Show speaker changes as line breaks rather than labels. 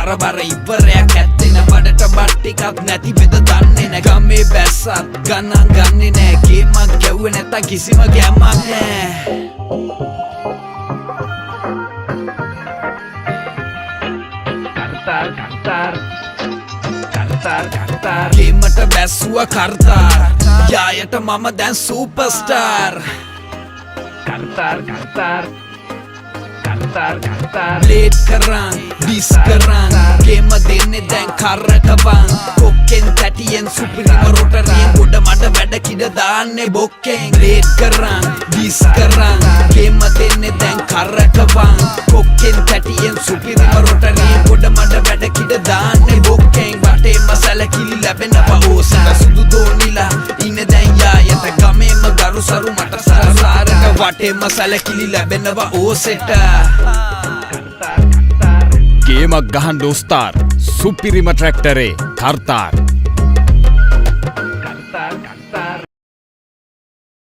තරබර ඉවරයක් ඇත්තේ නෑ බඩට බත් ටිකක් නැති බෙද දන්නේ නෑ ගමේ බැස්සත් ගණන් ගන්නේ නෑ ගේමක් ගැව්වේ නැත්තම් කිසිම ගැම්මක් නෑ ගේමට බැස්සුව කර්තාර් යායට මම දැන් සූපර්ස්ටාර් ලේට් කරන් ඩිස් කරන් ගේම දෙන්නේ දැන් කරට බං කොක්කෙන් තැටියෙන් සුපිරිම රොටරියෙන් ගොඩ මඩ වැඩ කිඩ දාන්නේ බොක්කෙන් ලේට් කරන් ඩිස් කරන් ගේම දෙන්නේ දැන් කරට බං කොක්කෙන් තැටියෙන් සුපිරිම රොටරියෙන් ගොඩ මඩ වැඩ කිඩ දාන්නේ බොක්කෙන් වටේම සැලකිලි ලැබෙනවා ඕසට සුදු දෝනිලා ඉන්නේ දැන් යායට ගමේම ගරුසරු මට සරසාරට වටේම සැලකිලි ලැබෙනවා ඕසෙට
ගේමක් ගහන්න උස්තාර් සුපිරිම ට්‍රැක්ටරේ කර්තාර්